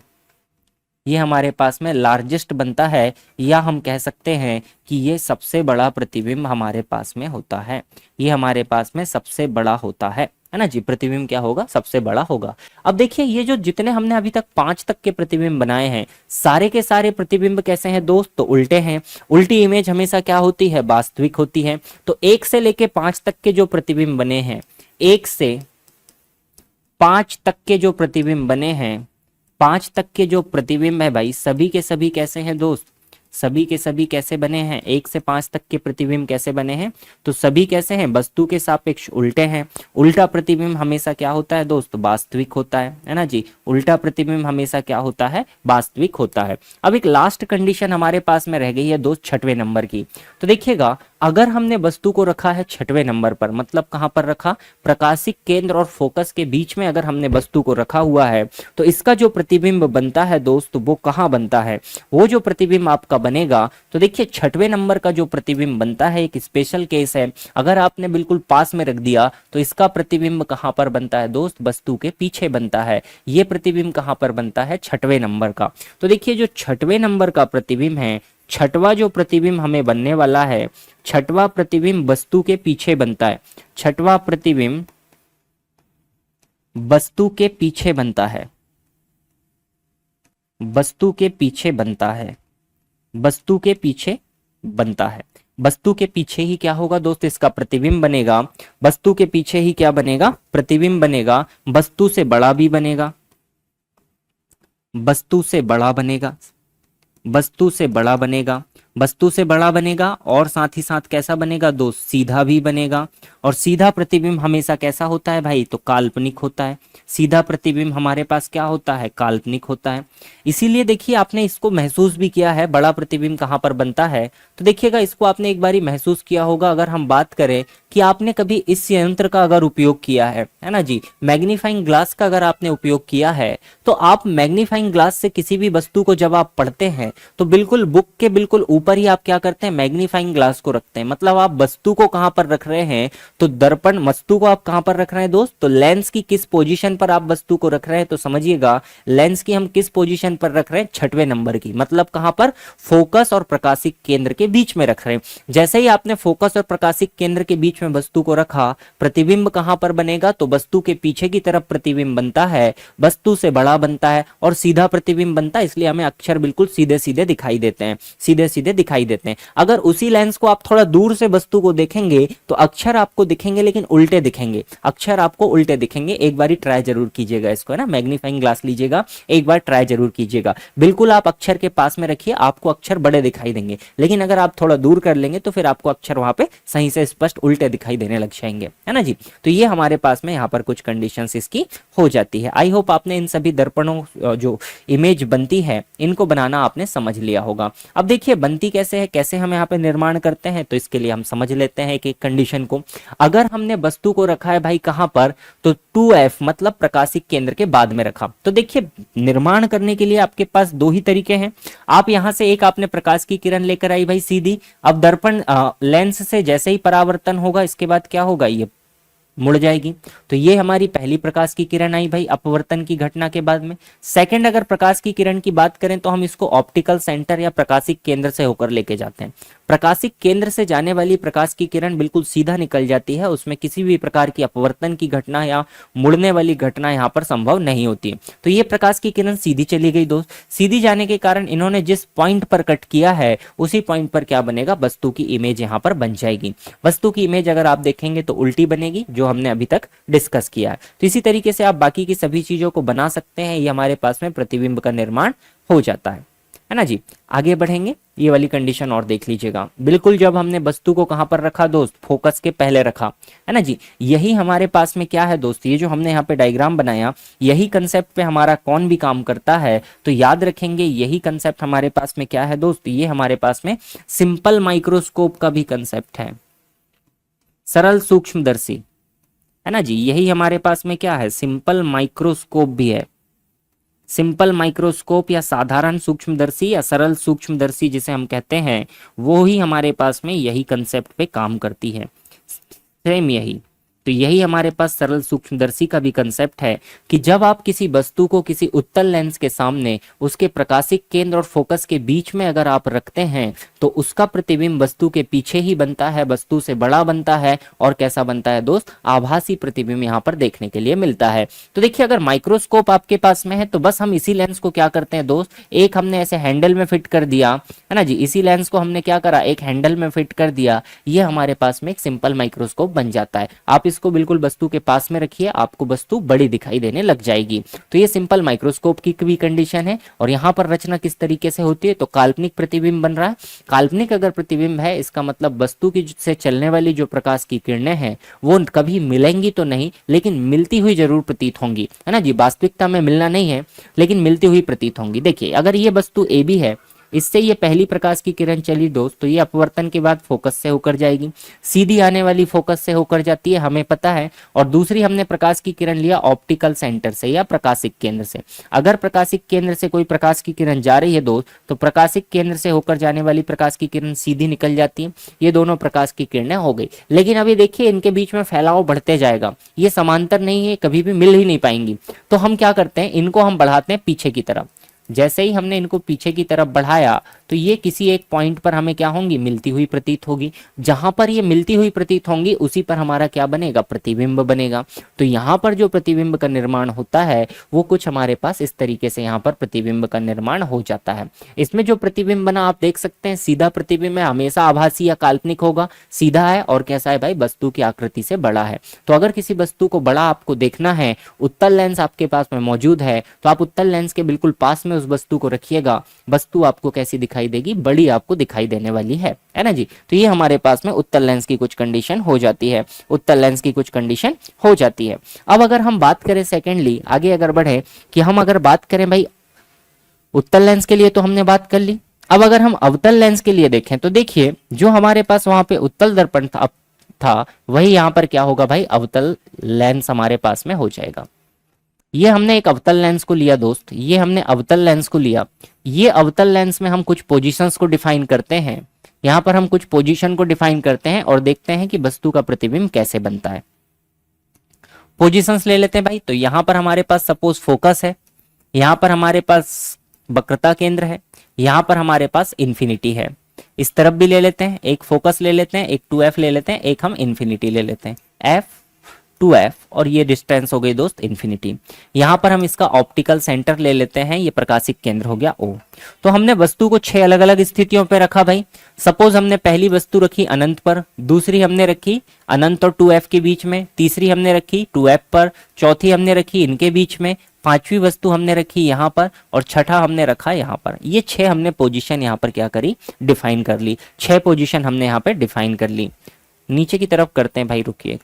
ये हमारे पास में लार्जेस्ट बनता है, या हम कह सकते हैं कि ये सबसे बड़ा प्रतिबिंब हमारे पास में होता है। ये हमारे पास में सबसे बड़ा होता है ना जी। प्रतिबिंब क्या होगा? सबसे बड़ा होगा। अब देखिए ये जो जितने हमने अभी तक 5 तक के प्रतिबिंब बनाए हैं, सारे के सारे प्रतिबिंब कैसे हैं दोस्त? तो उल्टे हैं। उल्टी इमेज हमेशा क्या होती है? वास्तविक होती है। तो 1 से लेके 5 तक के जो प्रतिबिंब बने हैं, 1 से 5 तक के जो प्रतिबिंब बने हैं, 5 तक के जो प्रतिबिंब है भाई, सभी के सभी कैसे हैं दोस्त? सभी के सभी कैसे बने हैं? 1 से 5 तक के प्रतिबिंब कैसे बने हैं? तो सभी कैसे हैं? वस्तु के सापेक्ष उल्टे हैं। उल्टा प्रतिबिंब हमेशा क्या होता है दोस्त? वास्तविक होता है ना जी। उल्टा प्रतिबिंब हमेशा क्या होता है? वास्तविक होता है। अब एक लास्ट कंडीशन हमारे पास में रह गई है दोस्त 6वें नंबर की। तो देखिएगा अगर हमने वस्तु को रखा है 6वें नंबर पर, मतलब कहां पर रखा? प्रकाशिक केंद्र और फोकस के बीच में अगर हमने वस्तु को रखा हुआ है तो इसका जो प्रतिबिंब बनता है दोस्त वो कहां बनता है? वो जो प्रतिबिंब आपका बनेगा, तो देखिए 6वें नंबर का जो प्रतिबिंब बनता है एक स्पेशल केस है। अगर आपने बिल्कुल पास में रख दिया तो इसका प्रतिबिंब कहां पर बनता है दोस्त? वस्तु के पीछे बनता है। ये प्रतिबिंब कहां पर बनता है? 6वें नंबर का। तो देखिए जो 6वें नंबर का प्रतिबिंब है, 6वां जो प्रतिबिंब हमें बनने वाला है, 6वां प्रतिबिंब वस्तु के पीछे बनता है। 6वां प्रतिबिंब वस्तु के पीछे बनता है। वस्तु के पीछे बनता है। वस्तु के पीछे बनता है। वस्तु के पीछे ही क्या होगा दोस्त? इसका प्रतिबिंब बनेगा। वस्तु के पीछे ही क्या बनेगा? प्रतिबिंब बनेगा। वस्तु से बड़ा भी बनेगा। वस्तु से बड़ा बनेगा। वस्तु से बड़ा बनेगा। वस्तु से बड़ा बनेगा और साथ ही साथ कैसा बनेगा दोस्त, सीधा भी बनेगा। और सीधा प्रतिबिंब हमेशा कैसा होता है भाई, तो काल्पनिक होता है। सीधा प्रतिबिंब हमारे पास क्या होता है, काल्पनिक होता है। इसीलिए देखिए आपने इसको महसूस भी किया है, बड़ा प्रतिबिंब कहाँ पर बनता है, तो देखिएगा इसको आपने एक बारी महसूस किया होगा। अगर हम बात करें कि आपने कभी इस यंत्र का अगर उपयोग किया है ना जी, मैग्नीफाइंग ग्लास का अगर आपने उपयोग किया है, तो आप मैग्नीफाइंग ग्लास से किसी भी वस्तु को जब आप पढ़ते हैं तो बिल्कुल बुक के बिल्कुल ऊपर ही आप क्या करते हैं, मैग्नीफाइंग ग्लास को रखते हैं। मतलब आप वस्तु को कहां पर रख रहे हैं, तो दर्पण वस्तु को आप कहां पर रख रहे हैं दोस्त, तो लेंस की किस पोजीशन पर आप वस्तु को रख रहे हैं, तो समझिएगा लेंस की हम किस पोजीशन पर रख रहे हैं, 6वें नंबर की। मतलब कहां पर, फोकस और प्रकाशिक केंद्र के बीच में रख रहे हैं। जैसे ही आपने फोकस और प्रकाशिक केंद्र के बीच में वस्तु को रखा, प्रतिबिंब कहां पर बनेगा, तो वस्तु के पीछे की तरफ प्रतिबिंब बनता है, वस्तु से बड़ा बनता है और सीधा प्रतिबिंब बनता है। इसलिए हमें अक्षर बिल्कुल सीधे सीधे दिखाई देते हैं, सीधे सीधे दिखाई देते हैं। अगर उसी लेंस को आप थोड़ा दूर से वस्तु को देखेंगे तो अक्षर आपको दिखेंगे लेकिन उल्टे दिखेंगे, अक्षर आपको उल्टे दिखेंगे। एक बार ट्राई जरूर कीजिएगा इसको, है ना, मैग्नीफाइंग ग्लास लीजिएगा, एक बार ट्राई जरूर कीजिएगा। बिल्कुल आप अक्षर के पास में रखिए, आपको अक्षर बड़े दिखाई देंगे, लेकिन अगर आप थोड़ा दूर कर लेंगे तो फिर आपको अक्षर वहां पे सही से स्पष्ट उल्टे दिखाई देने लग जाएंगे, है ना जी। तो ये हमारे पास में यहाँ पर कुछ कंडीशंस इसकी हो जाती है। आई होप आपने इन सभी दर्पणों जो इमेज बनती है इनको बनाना आपने समझ लिया होगा। अब देखिए बनती कैसे है, कैसे हम यहाँ पे निर्माण करते हैं, तो इसके लिए हम समझ लेते हैं एक एक कंडीशन को। अगर हमने वस्तु को रखा है भाई कहां पर, तो 2F मतलब प्रकाशिक केंद्र के बाद में रखा, तो देखिए निर्माण करने के लिए आपके पास दो ही तरीके हैं। आप यहां से एक आपने प्रकाश की किरण लेकर आई भाई सीधी, अब दर्पण लेंस से जैसे ही परावर्तन होगा इसके बाद क्या होगा, ये मुड़ जाएगी। तो ये हमारी पहली प्रकाश की किरण आई भाई अपवर्तन की घटना के बाद में। सेकंड अगर प्रकाश की किरण की बात करें तो हम इसको ऑप्टिकल सेंटर या प्रकाशिक केंद्र से होकर लेके जाते हैं। प्रकाशिक केंद्र से जाने वाली प्रकाश की किरण बिल्कुल सीधा निकल जाती है, उसमें किसी भी प्रकार की अपवर्तन की घटना या मुड़ने वाली घटना यहाँ पर संभव नहीं होती। तो ये प्रकाश की किरण सीधी चली गई दोस्त। सीधी जाने के कारण इन्होंने जिस पॉइंट पर कट किया है उसी पॉइंट पर क्या बनेगा, वस्तु की इमेज यहाँ पर बन जाएगी। वस्तु की इमेज अगर आप देखेंगे तो उल्टी बनेगी, जो हमने अभी तक डिस्कस किया है। तो इसी तरीके से आप बाकी की सभी चीजों को बना सकते हैं, ये हमारे पास में प्रतिबिंब का निर्माण हो जाता है ना जी। आगे बढ़ेंगे, ये वाली कंडीशन और देख लीजिएगा। बिल्कुल जब हमने वस्तु को कहां पर रखा दोस्त, फोकस के पहले रखा, है ना जी। यही हमारे पास में क्या है दोस्त, ये जो हमने यहाँ पे डायग्राम बनाया, यही कंसेप्ट पे हमारा कौन भी काम करता है, तो याद रखेंगे यही कंसेप्ट हमारे पास में क्या है दोस्त, ये हमारे पास में सिंपल माइक्रोस्कोप का भी कंसेप्ट है, सरल सूक्ष्मदर्शी, है ना जी। यही हमारे पास में क्या है, सिंपल माइक्रोस्कोप भी है। सिंपल माइक्रोस्कोप या साधारण सूक्ष्मदर्शी या सरल सूक्ष्मदर्शी जिसे हम कहते हैं, वो ही हमारे पास में यही कंसेप्ट पे काम करती है, सेम यही। तो यही हमारे पास सरल सूक्ष्मदर्शी का भी कंसेप्ट है कि जब आप किसी वस्तु को किसी उत्तल लेंस के सामने उसके प्रकाशिक केंद्र और फोकस के बीच में अगर आप रखते हैं तो उसका प्रतिबिंब वस्तु के पीछे ही बनता है, वस्तु से बड़ा बनता है और कैसा बनता है दोस्त, आभासी प्रतिबिंब यहाँ पर देखने के लिए मिलता है। तो देखिए अगर माइक्रोस्कोप आपके पास में है तो बस हम इसी लेंस को क्या करते हैं दोस्त, एक हमने ऐसे हैंडल में फिट कर दिया, है ना जी। इसी लेंस को हमने क्या करा, एक हैंडल में फिट कर दिया, ये हमारे पास में एक सिंपल माइक्रोस्कोप बन जाता है। आप इसको बिल्कुल वस्तु के पास में रखिए, आपको वस्तु बड़ी दिखाई देने लग जाएगी। तो ये सिंपल माइक्रोस्कोप की भी कंडीशन है। और यहाँ पर रचना किस तरीके से होती है, तो काल्पनिक प्रतिबिंब बन रहा है। काल्पनिक अगर प्रतिबिंब है इसका मतलब वस्तु की से चलने वाली जो प्रकाश की किरणें हैं वो कभी मिलेंगी तो नहीं, लेकिन मिलती हुई जरूर प्रतीत होंगी, है ना जी। वास्तविकता में मिलना नहीं है लेकिन मिलती हुई प्रतीत होंगी। देखिए अगर ये वस्तु ए बी है, इससे ये पहली प्रकाश की किरण चली दोस्त, तो ये अपवर्तन के बाद फोकस से होकर जाएगी, सीधी आने वाली फोकस से होकर जाती है, हमें पता है। और दूसरी हमने प्रकाश की किरण लिया ऑप्टिकल सेंटर से या प्रकाशिक केंद्र से। अगर प्रकाशिक केंद्र से कोई प्रकाश की किरण जा रही है दोस्त, तो प्रकाशिक केंद्र से होकर जाने वाली प्रकाश की किरण सीधी निकल जाती है। ये दोनों प्रकाश की किरणें हो गई। लेकिन अभी देखिए इनके बीच में फैलाव बढ़ते जाएगा, ये समांतर नहीं है, कभी भी मिल ही नहीं पाएंगी। तो हम क्या करते हैं, इनको हम बढ़ाते हैं पीछे की तरफ। जैसे ही हमने इनको पीछे की तरफ बढ़ाया तो ये किसी एक पॉइंट पर हमें क्या होंगी, मिलती हुई प्रतीत होगी। जहां पर ये मिलती हुई प्रतीत होंगी उसी पर हमारा क्या बनेगा, प्रतिबिंब बनेगा। तो यहाँ पर जो प्रतिबिंब का निर्माण होता है वो कुछ हमारे पास इस तरीके से यहाँ पर प्रतिबिंब का निर्माण हो जाता है। इसमें जो प्रतिबिंब बना आप देख सकते हैं, सीधा प्रतिबिंब है, हमेशा आभासी या काल्पनिक होगा, सीधा है और कैसा है भाई, वस्तु की आकृति से बड़ा है। तो अगर किसी वस्तु को बड़ा आपको देखना है, उत्तल लेंस आपके पास में मौजूद है, तो आप उत्तल लेंस के बिल्कुल पास में उस वस्तु को रखिएगा। वस्तु आपको कैसी दिखाई दिखाई देगी, बड़ी आपको दिखाई देने वाली है ना जी। तो ये हमारे पास में उत्तल लेंस की कुछ कंडीशन हो जाती है, उत्तल लेंस की कुछ कंडीशन हो जाती है। अब अगर हम बात करें सेकेंडली, आगे अगर बढ़े कि हम अगर बात करें भाई उत्तल लेंस के लिए तो हमने बात कर ली। अब अगर हम अवतल लेंस के लिए देखें तो देखिए जो हमारे पास वहां पे उत्तल दर्पण था वही यहाँ पर क्या होगा भाई, अवतल लेंस हमारे पास में हो जाएगा। ये हमने एक अवतल लेंस को लिया दोस्त, ये हमने अवतल लेंस को लिया। ये अवतल लेंस में हम कुछ पोजीशंस को डिफाइन करते हैं, यहाँ पर हम कुछ पोजीशन को डिफाइन करते हैं और देखते हैं कि वस्तु का प्रतिबिंब कैसे बनता है। पोजीशंस ले लेते हैं भाई। तो यहाँ पर हमारे पास सपोज फोकस है, यहाँ पर हमारे पास वक्रता केंद्र है, यहाँ पर हमारे पास इन्फिनिटी है। इस तरफ भी ले लेते हैं, एक फोकस ले लेते हैं, एक 2f ले लेते हैं, एक हम इन्फिनिटी ले लेते हैं, f 2f और ये डिस्टेंस हो गई दोस्त इन्फिनिटी। यहाँ पर हम इसका ऑप्टिकल सेंटर ले लेते हैं, ये प्रकाशिक केंद्र हो गया O। तो हमने वस्तु को 6 अलग अलग स्थितियों पे रखा भाई। सपोज हमने पहली वस्तु रखी अनंत पर, दूसरी हमने रखी अनंत और 2f के बीच में, तीसरी हमने रखी 2f पर, चौथी हमने रखी इनके बीच में, पांचवी वस्तु हमने रखी यहाँ पर और छठा हमने रखा यहाँ पर। ये 6 हमने पोजीशन यहाँ पर क्या करी, डिफाइन कर ली। 6 पोजीशन हमने यहाँ पे डिफाइन कर ली। नीचे की तरफ करते हैं भाई, रुकिए।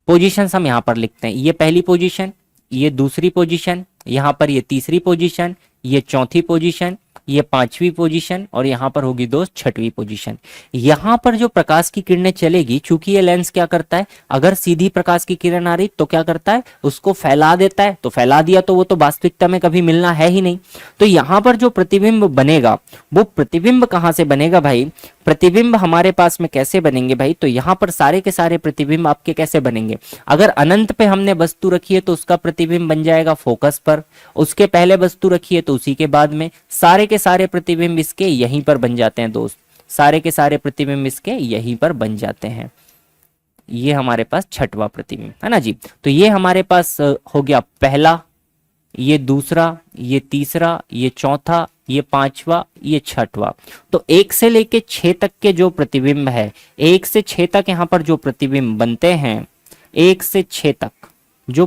पोजीशंस हम यहाँ पर लिखते हैं, ये पहली पोजीशन, ये दूसरी पोजीशन, यहाँ पर ये तीसरी पोजीशन, ये चौथी पोजीशन, ये पांचवी पोजीशन और यहाँ पर होगी दोस्त छठवीं पोजीशन। यहाँ पर जो प्रकाश की किरणें चलेगी, चूंकि ये लेंस क्या करता है, अगर सीधी प्रकाश की किरण आ रही तो क्या करता है, उसको फैला देता है। तो फैला दिया तो वो तो वास्तविकता में कभी मिलना है ही नहीं। तो यहाँ पर जो प्रतिबिंब बनेगा, वो प्रतिबिंब कहाँ से बनेगा भाई, प्रतिबिंब हमारे पास में कैसे बनेंगे भाई, तो यहाँ पर सारे के सारे प्रतिबिंब आपके कैसे बनेंगे, अगर अनंत पे हमने वस्तु रखी है तो उसका प्रतिबिंब बन जाएगा फोकस पर, उसके पहले वस्तु रखी है तो उसी के बाद में, सारे के सारे प्रतिबिंब इसके यहीं पर बन जाते हैं दोस्त, सारे के सारे प्रतिबिंब इसके यहीं पर बन जाते हैं। ये हमारे पास छठवां प्रतिबिंब है ना जी। तो ये हमारे पास हो गया पहला, ये दूसरा, ये तीसरा, ये चौथा, ये पांचवा, ये छठवा। तो 1 से लेके 6 तक के जो प्रतिबिंब है, 1 से 6 तक यहाँ पर जो प्रतिबिंब बनते हैं, 1 से 6 तक जो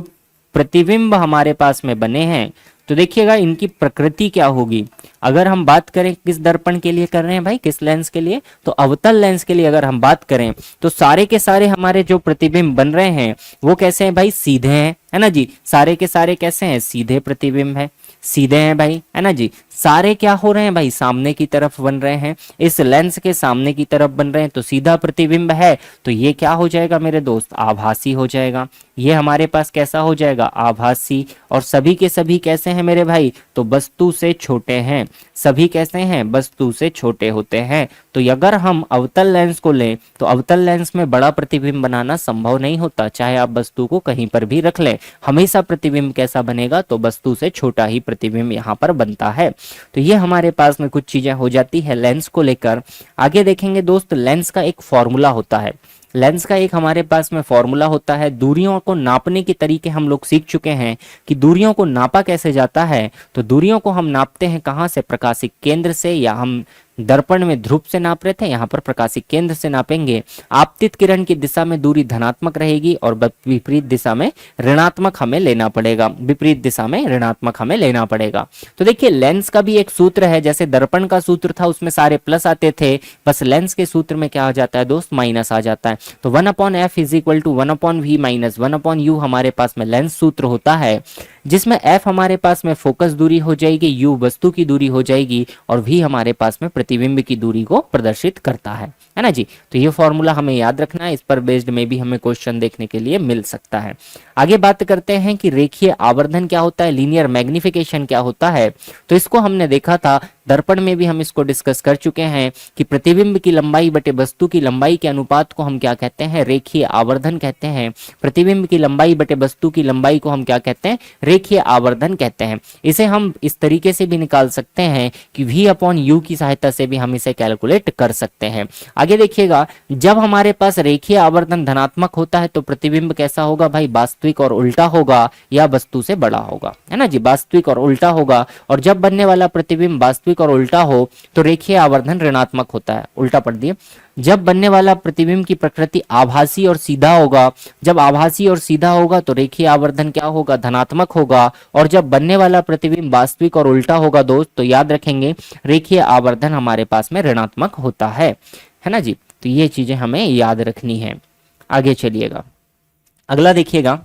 प्रतिबिंब हमारे पास में बने हैं, तो देखिएगा इनकी प्रकृति क्या होगी। अगर हम बात करें किस दर्पण के लिए कर रहे हैं भाई, किस लेंस के लिए, तो अवतल लेंस के लिए अगर हम बात करें तो सारे के सारे हमारे जो प्रतिबिंब बन रहे हैं वो कैसे हैं भाई, सीधे हैं, है ना जी। सारे के सारे कैसे हैं, सीधे प्रतिबिंब है, सीधे हैं भाई, है ना जी। सारे क्या हो रहे हैं भाई, सामने की तरफ बन रहे हैं, इस लेंस के सामने की तरफ बन रहे हैं, तो सीधा प्रतिबिंब है। तो ये क्या हो जाएगा मेरे दोस्त, आभासी हो जाएगा। ये हमारे पास कैसा हो जाएगा, आभासी। और सभी के सभी कैसे हैं मेरे भाई, तो वस्तु से छोटे हैं। सभी कैसे हैं, वस्तु से छोटे होते हैं। तो अगर हम अवतल लेंस को लें तो अवतल लेंस में बड़ा प्रतिबिंब बनाना संभव नहीं होता, चाहे आप वस्तु को कहीं पर भी रख लें, हमेशा प्रतिबिंब कैसा बनेगा, तो वस्तु से छोटा ही प्रतिबिंब यहाँ पर बनता है। तो ये हमारे पास में कुछ चीजें हो जाती है लेंस को लेकर। आगे देखेंगे दोस्त, लेंस का एक फॉर्मूला होता है, लेंस का एक हमारे पास में फॉर्मूला होता है। दूरियों को नापने के तरीके हम लोग सीख चुके हैं कि दूरियों को नापा कैसे जाता है। तो दूरियों को हम नापते हैं कहाँ से, प्रकाशिक केंद्र से, या हम दर्पण में ध्रुव से नाप रहे थे, यहाँ पर प्रकाशिक केंद्र से नापेंगे। आपतित किरण की दिशा में दूरी धनात्मक रहेगी और विपरीत दिशा में ऋणात्मक हमें लेना पड़ेगा, विपरीत दिशा में ऋणात्मक हमें लेना पड़ेगा। तो देखिए लेंस का भी एक सूत्र है, जैसे दर्पण का सूत्र था उसमें सारे प्लस आते थे, बस लेंस के सूत्र में क्या आ जाता है दोस्त, माइनस आ जाता है। तो 1/f is equal to 1/v minus 1/u हमारे पास में लेंस सूत्र होता है, जिसमें f हमारे पास में फोकस दूरी हो जाएगी, u वस्तु की दूरी हो जाएगी और v हमारे पास में प्रतिबिंब की दूरी को प्रदर्शित करता है ना जी। तो ये फॉर्मूला हमें याद रखना है, इस पर बेस्ड में भी हमें क्वेश्चन देखने के लिए मिल सकता है। आगे बात करते हैं कि रेखीय आवर्धन क्या होता है, लीनियर मैग्निफिकेशन क्या होता है। तो इसको हमने देखा था दर्पण में भी, हम इसको डिस्कस कर चुके हैं कि प्रतिबिंब की लंबाई बटे वस्तु की लंबाई के अनुपात को हम क्या कहते हैं, रेखीय आवर्धन कहते हैं। प्रतिबिंब की लंबाई बटे वस्तु की लंबाई को हम क्या कहते हैं, रेखीय आवर्धन कहते हैं। इसे हम इस तरीके से भी निकाल सकते हैं कि v/u की सहायता से भी हम इसे कैलकुलेट कर सकते हैं। आगे देखिएगा, जब हमारे पास रेखीय आवर्धन धनात्मक होता है तो प्रतिबिंब कैसा होगा भाई, वास्तविक और उल्टा होगा या वस्तु से बड़ा होगा, है ना जी, वास्तविक और उल्टा होगा। और जब बनने वाला प्रतिबिंब वास्तविक वास्तविक और उल्टा हो तो रेखीय आवर्धन ऋणात्मक होता है। उल्टा पढ़ दिए। जब बनने वाला प्रतिबिंब की प्रकृति आभासी और सीधा होगा, जब आभासी और सीधा होगा तो रेखीय आवर्धन क्या होगा, धनात्मक होगा। और जब बनने वाला प्रतिबिंब वास्तविक और उल्टा होगा दोस्त, तो याद रखेंगे रेखीय आवर्धन हमारे पास में ऋणात्मक होता है ना जी। तो ये चीजें हमें याद रखनी है। आगे चलिएगा, अगला देखिएगा।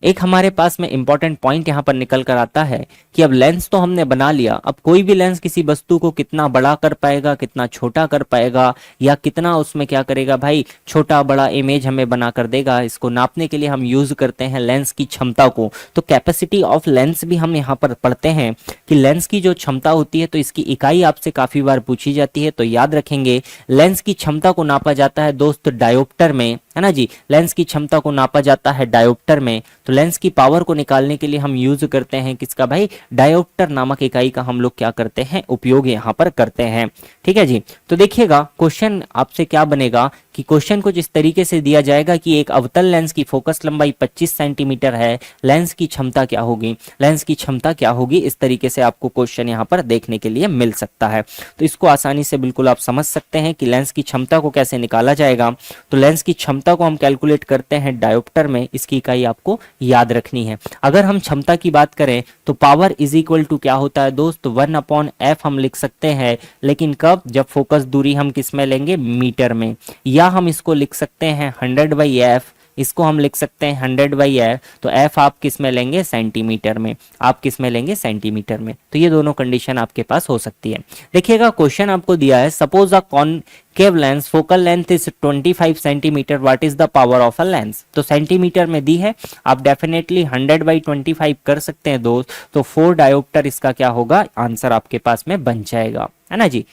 एक हमारे पास में इंपॉर्टेंट पॉइंट यहाँ पर निकल कर आता है कि अब लेंस तो हमने बना लिया, अब कोई भी लेंस किसी वस्तु को कितना बड़ा कर पाएगा, कितना छोटा कर पाएगा, या कितना उसमें क्या करेगा भाई, छोटा बड़ा इमेज हमें बना कर देगा। इसको नापने के लिए हम यूज करते हैं लेंस की क्षमता को। तो कैपेसिटी ऑफ लेंस भी हम यहाँ पर पढ़ते हैं कि लेंस की जो क्षमता होती है, तो इसकी इकाई आपसे काफी बार पूछी जाती है। तो याद रखेंगे लेंस की क्षमता को नापा जाता है दोस्त डायोप्टर में, है ना जी। लेंस की क्षमता को नापा जाता है डायोप्टर में। तो लेंस की पावर को निकालने के लिए हम यूज करते हैं किसका भाई, डायोप्टर नामक इकाई का हम लोग क्या करते हैं, उपयोग यहाँ पर करते हैं। ठीक है जी। तो देखिएगा क्वेश्चन आपसे क्या बनेगा कि क्वेश्चन कुछ इस तरीके से दिया जाएगा कि एक अवतल लेंस की फोकस लंबाई 25 सेंटीमीटर है, लेंस की क्षमता क्या होगी, लेंस की क्षमता क्या होगी। इस तरीके से आपको क्वेश्चन यहाँ पर देखने के लिए मिल सकता है। तो इसको आसानी से बिल्कुल आप समझ सकते हैं कि लेंस की क्षमता को कैसे निकाला जाएगा। तो लेंस की क्षमता को हम कैलकुलेट करते हैं डायोप्टर में, इसकी इकाई आपको याद रखनी है। अगर हम क्षमता की बात करें तो पावर इज इक्वल टू क्या होता है दोस्त, 1/f हम लिख सकते हैं। लेकिन कब, जब फोकस दूरी हम किस में लेंगे, मीटर में। या हम इसको लिख सकते हैं 100/f, इसको हम लिख सकते हैं 100/f। तो f आप किस में लेंगे, सेंटीमीटर में। आप किस में लेंगे, सेंटीमीटर में। तो ये दोनों कंडीशन आपके पास हो सकती है। देखिएगा क्वेश्चन आपको दिया है, suppose a concave lens focal length is 25 centimetre, what is the power of a lens. तो सेंटीमीटर में दी है, आप डेफिनेटली 100/25 कर सकते हैं दोस्त। तो 4 डायोप्टर इसका क्या होगा, आंसर आपके पास में बन जाएगा, है ना जी।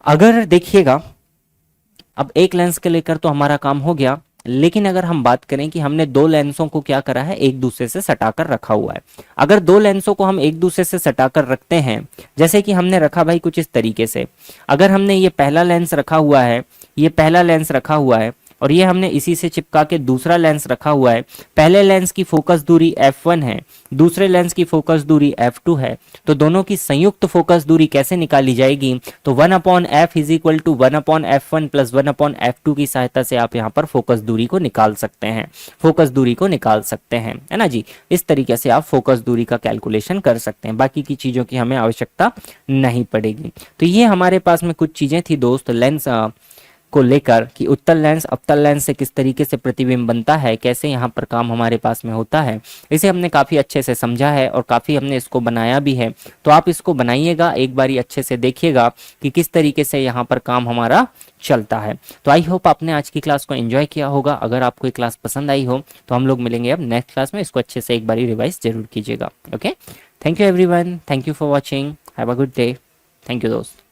अगर देखिएगा अब एक लेंस के लेकर तो हमारा काम हो गया, लेकिन अगर हम बात करें कि हमने दो लेंसों को क्या करा है, एक दूसरे से सटाकर रखा हुआ है। अगर दो लेंसों को हम एक दूसरे से सटाकर रखते हैं, जैसे कि हमने रखा भाई कुछ इस तरीके से। अगर हमने ये पहला लेंस रखा हुआ है, ये पहला लेंस रखा हुआ है, और ये हमने इसी से चिपका के दूसरा लेंस रखा हुआ है। पहले लेंस की फोकस दूरी f1 है, दूसरे लेंस की फोकस दूरी f2 है। तो दोनों की संयुक्त फोकस दूरी कैसे निकाली जाएगी, तो 1/f is equal to 1/f1 plus 1/f2 की सहायता से आप यहाँ पर फोकस दूरी को निकाल सकते हैं, फोकस दूरी को निकाल सकते हैं, है ना जी। इस तरीके से आप फोकस दूरी का कैलकुलेशन कर सकते हैं, बाकी की चीजों की हमें आवश्यकता नहीं पड़ेगी। तो ये हमारे पास में कुछ चीजें थी दोस्त लेंस को लेकर कि उत्तल लेंस अवतल लेंस से किस तरीके से प्रतिबिंब बनता है, कैसे यहाँ पर काम हमारे पास में होता है। इसे हमने काफ़ी अच्छे से समझा है और काफ़ी हमने इसको बनाया भी है। तो आप इसको बनाइएगा, एक बारी अच्छे से देखिएगा कि किस तरीके से यहाँ पर काम हमारा चलता है। तो आई होप आपने आज की क्लास को एंजॉय किया होगा। अगर आपको ये क्लास पसंद आई हो तो हम लोग मिलेंगे अब नेक्स्ट क्लास में। इसको अच्छे से एक बारी रिवाइज जरूर कीजिएगा। Okay, thank you everyone, thank you for watching, have a good day. Thank you दोस्त।